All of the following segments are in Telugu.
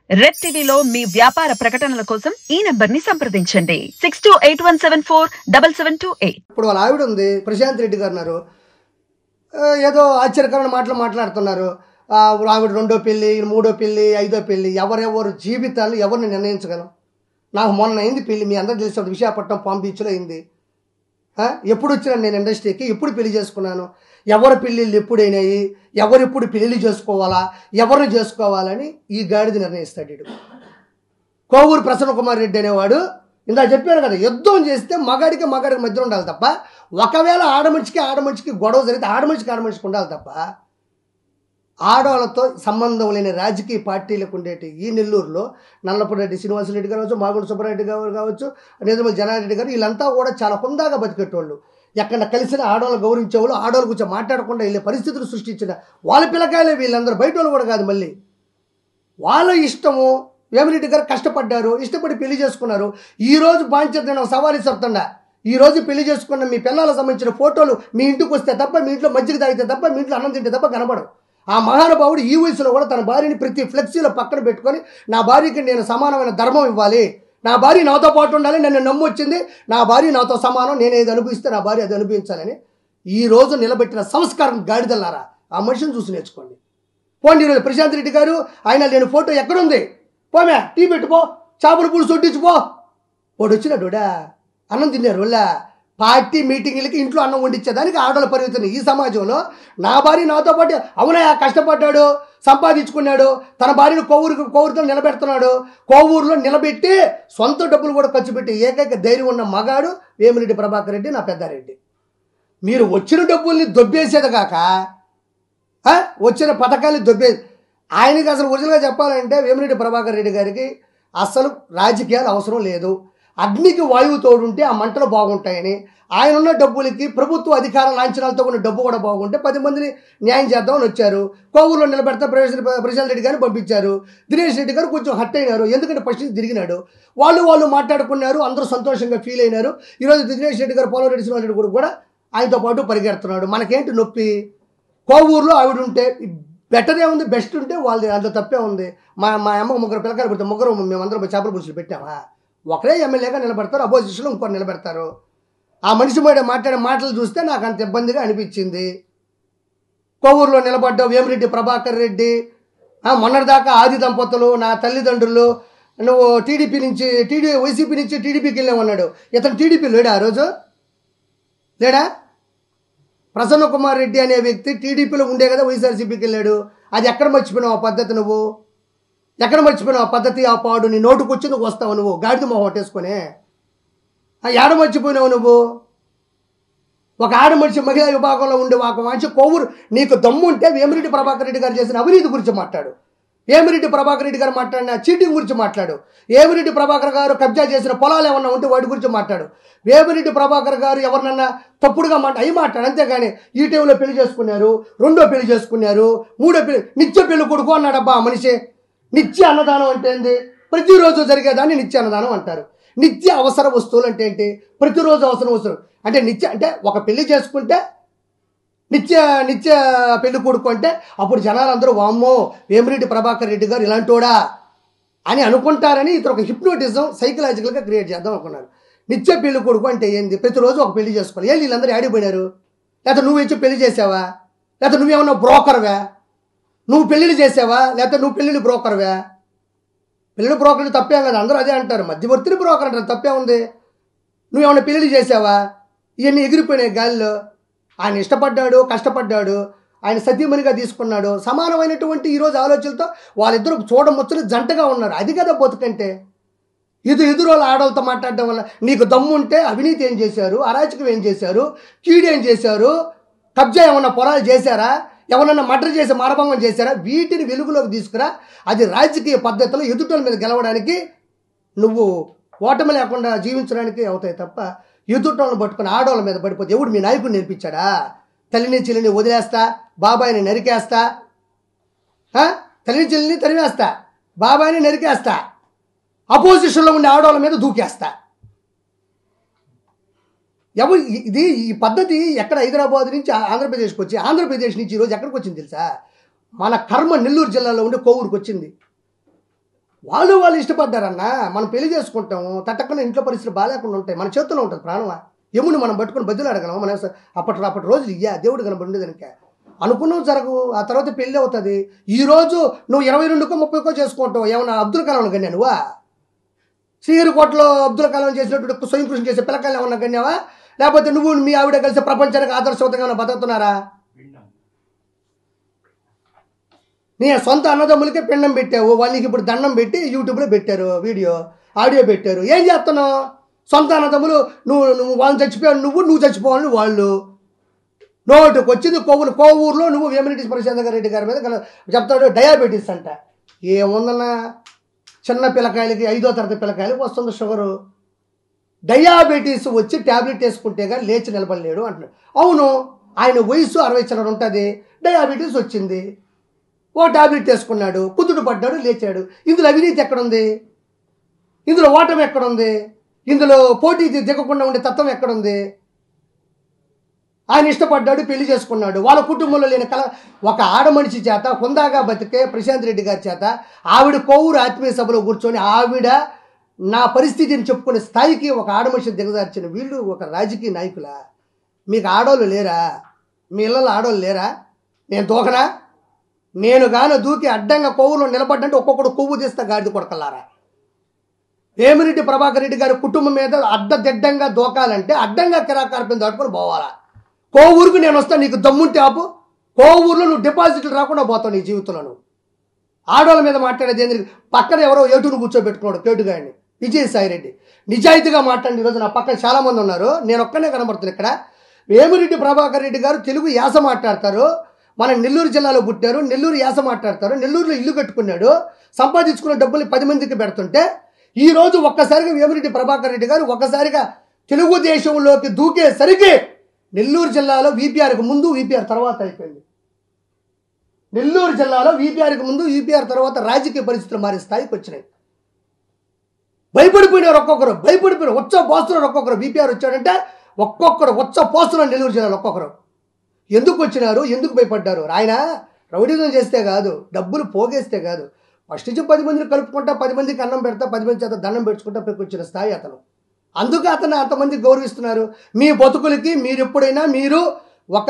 రెడ్ టీవీలో మీ వ్యాపార ప్రకటనల కోసం ఈ నంబర్ ని సంప్రదించండి 6281747728. ఇప్పుడు వాళ్ళ ఆవిడ ఉంది ప్రశాంత్ రెడ్డి గారు ఏదో ఆశ్చర్యకరమైన మాటలు మాట్లాడుతున్నారు. ఆవిడ రెండో పెళ్ళి, మూడో పెళ్ళి, ఐదో పెళ్ళి, ఎవరెవరు జీవితాలు ఎవరిని నిర్ణయించగలం? నాకు మొన్న అయింది పెళ్ళి, మీ అందరూ తెలిసిన విశాఖపట్నం పామ్ బీచ్లో అయింది. ఎప్పుడు వచ్చినాను నేను ఇండస్ట్రీకి, ఎప్పుడు పెళ్లి చేసుకున్నాను, ఎవరి పెళ్ళిళ్ళు ఎప్పుడైనాయి, ఎవరెప్పుడు పెళ్ళి చేసుకోవాలా, ఎవరిని చేసుకోవాలని ఈ గాడిది నిర్ణయిస్తాడు. ఇడు కోవూరు ప్రసన్న కుమార్ రెడ్డి అనేవాడు ఇందా చెప్పాను కదా, యుద్ధం చేస్తే మగాడికి మధ్య ఉండాలి తప్ప, ఒకవేళ ఆడమనిషికి గొడవ జరిగితే ఆడమనిషికి ఉండాలి తప్ప, ఆడవాళ్ళతో సంబంధం లేని రాజకీయ పార్టీలకు ఉండేటి ఈ నెల్లూరులో నల్లపురెడ్డి శ్రీనివాసరెడ్డి గారు కావచ్చు, మాగుంట సుబ్బారెడ్డి గారు కావచ్చు, నిజమల్ జనారెడ్డి గారు, వీళ్ళంతా కూడా చాలా హుందాగా బతికేటోళ్ళు. ఎక్కడ కలిసిన ఆడవాళ్ళు గౌరవించేవాళ్ళు, ఆడవాళ్ళ గురించి మాట్లాడకుండా వెళ్ళే పరిస్థితులు సృష్టించిన వాళ్ళ పిల్లకాయలే వీళ్ళందరూ, బయట వాళ్ళు కూడా కాదు. మళ్ళీ వాళ్ళ ఇష్టము. వేమిరెడ్డి గారు కష్టపడ్డారు, ఇష్టపడి పెళ్లి చేసుకున్నారు. ఈరోజు బాధ్యత నేను సవారీ చెప్తుండా, ఈరోజు పెళ్లి చేసుకున్న మీ పిల్లలకు సంబంధించిన ఫోటోలు మీ ఇంటికి వస్తే తప్ప, మీ ఇంట్లో మజ్జిగ తాగితే తప్ప, మీ ఇంట్లో అన్నం తింటే తప్ప కనబడవు. ఆ మహానుభావుడు ఈ వయసులో కూడా తన భార్యని ప్రతి ఫ్లెక్సీలో పక్కన పెట్టుకొని, నా భార్యకి నేను సమానమైన ధర్మం ఇవ్వాలి, నా భార్య నాతో పాటు ఉండాలి, నన్ను నమ్మొచ్చింది, నా భార్య నాతో సమానం, నేను ఏది అనుభవిస్తే నా భార్య అది అనుభవించాలని ఈరోజు నిలబెట్టిన సంస్కారం గాడిదల్లారా, ఆ మనిషిని చూసి నేర్చుకోండి. పోండి, ఈరోజు ప్రశాంత్ రెడ్డి గారు ఆయన లేని ఫోటో ఎక్కడుంది, పోమే టీ పెట్టుపో, చేపల పులుసు వడ్డించుపో. వాడు వచ్చినాడుడా అన్నం తిన్నారు వాళ్ళ పార్టీ మీటింగ్లకి ఇంట్లో అన్నం వండించేదానికి ఆడవాళ్ళ పరిమితం. ఈ సమాజంలో నా భార్య నాతో పాటు, అవునయా కష్టపడ్డాడు, సంపాదించుకున్నాడు, తన భార్యను కోవూరుతో నిలబెడుతున్నాడు, కోవూరులో నిలబెట్టి సొంత డబ్బులు కూడా ఖర్చు పెట్టి ఏకైక ధైర్యం ఉన్న మగాడు వేమిరెడ్డి ప్రభాకర్ రెడ్డి, నా పెద్దారెడ్డి. మీరు వచ్చిన డబ్బుల్ని దొబ్బేసేది కాక వచ్చిన పథకాన్ని దొబ్బేది. ఆయనకి అసలు ఒరిజినల్గా చెప్పాలంటే వేమిరెడ్డి ప్రభాకర్ రెడ్డి గారికి అసలు రాజకీయాలు అవసరం లేదు. అగ్నికి వాయువు తోడుంటే ఆ మంటలు బాగుంటాయని, ఆయన ఉన్న డబ్బులకి ప్రభుత్వ అధికార లాంఛనాలతో ఉన్న డబ్బు కూడా బాగుంటే 10 మందిని న్యాయం చేద్దామని వచ్చారు. కోవూరులో నిలబెడితే ప్రశాంత్ రెడ్డి గారిని పంపించారు. దినేష్ రెడ్డి గారు కొంచెం హట్ అయినారు, ఎందుకంటే ఫస్ట్ తిరిగినాడు. వాళ్ళు మాట్లాడుకున్నారు, అందరూ సంతోషంగా ఫీల్ అయినారు. ఈరోజు దినేష్ రెడ్డి గారు, పోలవరెడ్డి శ్రీనివాసరెడ్డి కూడా ఆయనతో పాటు పరిగెడుతున్నాడు. మనకేంటి నొప్పి? కోవూరులో ఆవిడ ఉంటే బెటరే ఉంది, బెస్ట్ ఉంటే వాళ్ళది, అందులో తప్పే ఉంది. మా అమ్మకు 3 పిల్లకాయలు పెడితే మేమందరం చేపల పులుసులు పెట్టామా? ఒకరే ఎమ్మెల్యేగా నిలబెడతారు, అపోజిషన్లో ఇంకోరు నిలబెడతారు. ఆ మనిషి మాట్లాడే మాటలు చూస్తే నాకు అంత ఇబ్బందిగా అనిపించింది. కోవూరులో నిలబడ్డ వేమిరెడ్డి ప్రభాకర్ రెడ్డి, మొన్నటిదాకా ఆది దంపతులు, నా తల్లిదండ్రులు, నువ్వు వైసీపీ నుంచి టీడీపీకి వెళ్ళామన్నాడు. ఇతను టీడీపీ లేడా? ఆ రోజు లేడా? ప్రసన్న కుమార్ రెడ్డి అనే వ్యక్తి టీడీపీలో ఉండే కదా వైఎస్ఆర్సీపీకి వెళ్ళాడు. అది ఎక్కడ మర్చిపోయినావు ఆ పద్ధతి? నువ్వు ఎక్కడ మర్చిపోయినావు ఆ పద్ధతి? ఆ పాడు నీ నోటుకు వచ్చి నువ్వు వస్తావు, నువ్వు గాడిద మొహం కొట్టేసుకొని ఏడ మర్చిపోయినావు నువ్వు? ఒక ఆడమనిషి మహిళా విభాగంలో ఉండే ఒక మనిషి కోవూరు, నీకు దమ్ము ఉంటే వేమిరెడ్డి ప్రభాకర్ రెడ్డి గారు చేసిన అవినీతి గురించి మాట్లాడు, వేమిరెడ్డి ప్రభాకర్ రెడ్డి గారు మాట్లాడిన చీటింగ్ గురించి మాట్లాడు, వేమిరెడ్డి ప్రభాకర్ గారు కబ్జా చేసిన పొలాలు ఏమన్నా ఉంటే వాటి గురించి మాట్లాడు, వేమిరెడ్డి ప్రభాకర్ గారు ఎవరినన్నా తప్పుడుగా మాట్లాడు. అంతేగాని ఈ టైంలో పెళ్లి చేసుకున్నారు, రెండో పెళ్లి చేసుకున్నారు, మూడో పెళ్లి, నిత్య పెళ్లి కొడుకు అన్నాడబ్బా ఆ మనిషి. నిత్య అన్నదానం అంటే ఏంది? ప్రతిరోజు జరిగేదాన్ని నిత్య అన్నదానం అంటారు. నిత్య అవసర వస్తువులు అంటే ఏంటి? ప్రతిరోజు అవసర వస్తువులు అంటే నిత్య, అంటే ఒక పెళ్లి చేసుకుంటే నిత్య పెళ్లి కొడుకు అంటే అప్పుడు జనాలందరూ వామ్మో వేమిరెడ్డి ప్రభాకర్ రెడ్డి గారు ఇలాంటోడా అని అనుకుంటారని ఇతను ఒక హిప్నోటిజం సైకలాజికల్గా క్రియేట్ చేద్దాం అనుకున్నారు. నిత్య పెళ్లి కొడుకు అంటే ఏంది? ప్రతిరోజు ఒక పెళ్లి చేసుకోవాలి. వీళ్ళందరూ ఆడిపోయినారు. లేకపోతే నువ్వు ఇచ్చి పెళ్లి చేసావా? లేకపోతే నువ్వేమన్నా బ్రోకర్వా? నువ్వు పెళ్ళిళ్ళు చేసావా? లేకపోతే నువ్వు పెళ్ళిళ్ళు బ్రోకర్వా? పెళ్ళిళ్ళు బ్రోకర్లు తప్పేం కదా, అందరూ అదే అంటారు, మధ్యవర్తిని బ్రోకర్ అంటారు, తప్పే ఉంది. నువ్వేమన్నా పెళ్ళిళ్ళు చేసావా? ఇవన్నీ ఎగిరిపోయినాయి గాలిలో. ఆయన ఇష్టపడ్డాడు, కష్టపడ్డాడు, ఆయన సతీమణిగా తీసుకున్నాడు. సమానమైనటువంటి ఈరోజు ఆలోచనలతో వాళ్ళిద్దరూ చూడముచ్చని జంటగా ఉన్నారు. అది కదా బతుకంటే. ఎదురు వాళ్ళ ఆడవాళ్ళతో మాట్లాడడం వల్ల నీకు దమ్ము ఉంటే అవినీతి ఏం చేశారు, అరాచకం ఏం చేశారు, కీడేం చేశారు, కబ్జా ఏమన్నా పొలాలు చేశారా, ఎవరన్నా మర్డర్ చేసి మానభంగం చేశారా, వీటిని వెలుగులోకి తీసుకురా. అది రాజకీయ పద్ధతిలో ఎదుటోళ్ళ మీద గెలవడానికి, నువ్వు ఓటమి లేకుండా జీవించడానికి అవుతాయి తప్ప ఎదుటోళ్ళని పట్టుకుని ఆడవాళ్ళ మీద పడిపోతే ఎవడు మీ నాయకుడు నేర్పించాడా? తల్లిని చెల్లిని వదిలేస్తా, బాబాయిని నరికేస్తా, తల్లిని చెల్లిని తరివేస్తా, బాబాయిని నరికేస్తా, అపోజిషన్లో ఉండే ఆడవాళ్ళ మీద దూకేస్తా. ఈ పద్ధతి ఎక్కడ హైదరాబాద్ నుంచి ఆంధ్రప్రదేశ్కి వచ్చి, ఆంధ్రప్రదేశ్ నుంచి ఈరోజు ఎక్కడికి వచ్చింది తెలుసా? మన కర్మ నెల్లూరు జిల్లాలో ఉండే కోవూరుకి వచ్చింది. వాళ్ళు ఇష్టపడ్డారన్నా. మనం పెళ్లి చేసుకుంటాము, తట్టకుండా ఇంట్లో పరిస్థితులు బాగాలేకుండా ఉంటాయి, మన చేతుల్లో ఉంటుంది ప్రాణమా. యముని మనం పట్టుకుని బదులు అడగలము. మన అప్పటి రోజులు దేవుడు కనబడి దానిక అనుకున్నావు జరగవు. ఆ తర్వాత పెళ్ళి అవుతుంది. ఈరోజు నువ్వు 22కో 30కో చేసుకుంటావు. ఏమన్నా అబ్దుల్ కలాం కన్నా నువ్వా? శ్రీహరికోటలో అబ్దుల్ కలాం చేసినటువంటి స్వయం కృషి చేసే పిల్లకాయలు ఏమన్నా కన్యావా? లేకపోతే నువ్వు మీ ఆవిడ కలిసి ప్రపంచానికి ఆదర్శవంతంగా ఏమైనా బతుకుతున్నారా? నీ సొంత అన్నదమ్ములకే పిండం పెట్టావు, వాళ్ళకి ఇప్పుడు దండం పెట్టి యూట్యూబ్లో పెట్టారు, వీడియో ఆడియో పెట్టారు. ఏం చేస్తున్నావు? సొంత అన్నదమ్ములు నువ్వు వాళ్ళని చచ్చిపోయావు, నువ్వు చచ్చిపోవాలని వాళ్ళు. నోటుకు వచ్చింది కోవూరులో నువ్వు వేమిరెడ్డి ప్రశాంత్ రెడ్డి గారి మీద చెప్తాడు డయాబెటీస్ అంట. ఏముందన్నా, చిన్న పిల్లకాయలకి 5వ తరగతి పిల్లకాయలకి వస్తుంది షుగరు. డయాబెటీస్ వచ్చి ట్యాబ్లెట్ వేసుకుంటే కానీ లేచి నిలబడలేడు అంటున్నాడు. అవును, ఆయన వయసు 60 చిల్లర ఉంటుంది, డయాబెటీస్ వచ్చింది, ఓ ట్యాబ్లెట్ వేసుకున్నాడు, కుదుట పడ్డాడు, లేచాడు. ఇందులో అవినీతి ఎక్కడుంది? ఇందులో ఓటమి ఎక్కడుంది? ఇందులో పోటీ దిగకుండా ఉండే తత్వం ఎక్కడుంది? ఆయన ఇష్టపడ్డాడు, పెళ్లి చేసుకున్నాడు. వాళ్ళ కుటుంబంలో లేని ఒక ఆడమనిషి చేత, హుందాగా బతికే ప్రశాంత్ రెడ్డి గారి చేత ఆవిడ కోవూరు ఆత్మీయ సభలో కూర్చొని ఆవిడ నా పరిస్థితిని చెప్పుకునే స్థాయికి ఒక ఆడమనిషిని దిగజార్చిన వీళ్ళు ఒక రాజకీయ నాయకులా? మీకు ఆడోళ్ళు లేరా? మీ ఇళ్ళలో ఆడోళ్ళు లేరా? నేను దూకనా? నేను గాను దూకి అడ్డంగా కోవూరులో నిలబడ్డంటే ఒక్కొక్కడు కొవ్వు తీస్తా గాడిద కొడకల్లారా. వేమిరెడ్డి ప్రభాకర్ రెడ్డి గారి కుటుంబం మీద అడ్డదిడ్డంగా దూకాలంటే అడ్డంగా కిరాకార్పం దాటుకొని పోవాలా. కోవూరుకు నేను వస్తాను, నీకు దమ్ముంటే ఆపు. కోవూరులో నువ్వు డిపాజిట్లు రాకుండా పోతావు నీ జీవితంలో. నువ్వు ఆడవాళ్ళ మీద మాట్లాడేది ఏంటి? పక్కన ఎవరో ఏటును కూర్చోబెట్టుకున్నాడు కేటుగాడిని, విజయసాయి రెడ్డి. నిజాయితీగా మాట్లాడి ఈరోజు నా పక్కన చాలామంది ఉన్నారు, నేను ఒక్కనే కనబడుతున్నాను ఇక్కడ. వేమిరెడ్డి ప్రభాకర్ రెడ్డి గారు తెలుగు యాస మాట్లాడతారు, మన నెల్లూరు జిల్లాలో పుట్టారు, నెల్లూరు యాస మాట్లాడతారు, నెల్లూరులో ఇల్లు కట్టుకున్నాడు, సంపాదించుకున్న డబ్బులు 10 మందికి పెడుతుంటే ఈరోజు ఒక్కసారిగా వేమిరెడ్డి ప్రభాకర్ రెడ్డి గారు ఒక్కసారిగా తెలుగుదేశంలోకి దూకేసరికి నెల్లూరు జిల్లాలో వీపీఆర్కి ముందు వీపీఆర్ తర్వాత అయిపోయింది. నెల్లూరు జిల్లాలో వీపీఆర్కి ముందు వీపీఆర్ తర్వాత రాజకీయ పరిస్థితులు మారే స్థాయికి వచ్చినాయి. భయపడిపోయినారు ఒక్కొక్కరు, భయపడిపోయినారు, వచ్చ పోస్తున్నారు ఒక్కొక్కరు. వీపీఆర్ వచ్చాడంటే ఒక్కొక్కరు వచ్చ పోస్తున్నారు నెల్లూరు జిల్లాలో ఒక్కొక్కరు. ఎందుకు వచ్చినారు? ఎందుకు భయపడ్డారు? ఆయన రౌడీజం చేస్తే కాదు, డబ్బులు పోగేస్తే కాదు, ఫస్ట్ నుంచి 10 మందిని కలుపుకుంటా, 10 మందికి అన్నం పెడతా, 10 మంది చేత దండం పెట్టుకుంటా పెట్టుకొచ్చిన స్థాయి అతను. అందుకే అతను అంతమంది గౌరవిస్తున్నారు. మీ బతుకులకి మీరు ఎప్పుడైనా మీరు ఒక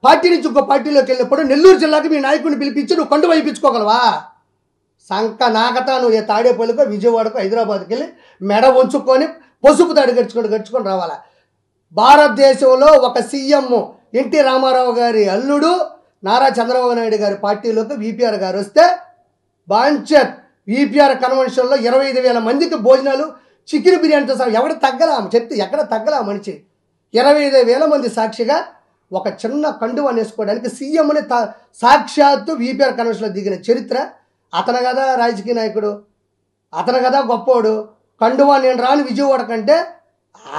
పార్టీ నుంచి ఇంకో పార్టీలోకి వెళ్ళినప్పుడు నెల్లూరు జిల్లాకి మీ నాయకుడిని పిలిపించి నువ్వు కండు వైపించుకోగలవా? సంక నాకతా నువ్వు ఏ తాడేపల్లికో విజయవాడకో హైదరాబాద్కి వెళ్ళి మెడ ఉంచుకొని పసుపు తాడు గడుచుకొని రావాలా. భారతదేశంలో ఒక సీఎం ఎన్టీ రామారావు గారి అల్లుడు నారా చంద్రబాబు నాయుడు గారి పార్టీలోకి వీపీఆర్ గారు వస్తే బాంచర్ వీపీఆర్ కన్వెన్షన్లో 25,000 మందికి భోజనాలు, చికెన్ బిర్యానీతో సహా ఎవడ తగ్గలా చెప్తే ఎక్కడ తగ్గలా మనిషి. 25,000 మంది సాక్షిగా ఒక చిన్న కండువా వేసుకోవడానికి సీఎంని సాక్షాత్తు వీపీఆర్ కన్వెన్షన్లో దిగిన చరిత్ర అతను కదా రాజకీయ నాయకుడు, అతను కదా గొప్పోడు. కండువా నేను రాని విజయవాడ కంటే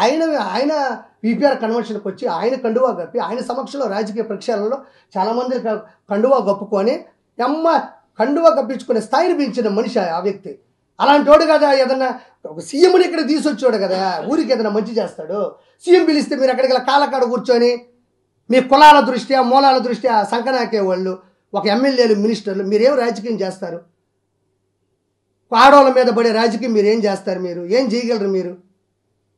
ఆయన వీపీఆర్ కన్వెన్షన్కి వచ్చి ఆయన కండువా కప్పి ఆయన సమక్షంలో రాజకీయ ప్రక్షాళనలో చాలామంది కండువా కప్పుకొని కండువా కప్పించుకునే స్థాయిని పెంచిన మనిషి ఆ వ్యక్తి. అలాంటి వాడు కదా ఏదన్నా ఒక సీఎంని ఇక్కడ తీసుకొచ్చాడు కదా, ఊరికి ఏదైనా మంచి చేస్తాడు. సీఎం పిలిస్తే మీరు అక్కడికి కాలకాడ కూర్చొని మీ కులాల దృష్ట్యా మూలాల దృష్ట్యా సంకనాకే వాళ్ళు ఒక ఎమ్మెల్యేలు మినిస్టర్లు మీరేం రాజకీయం చేస్తారు? ఆడవాళ్ళ మీద పడే రాజకీయం మీరు ఏం చేస్తారు? మీరు ఏం చేయగలరు? మీరు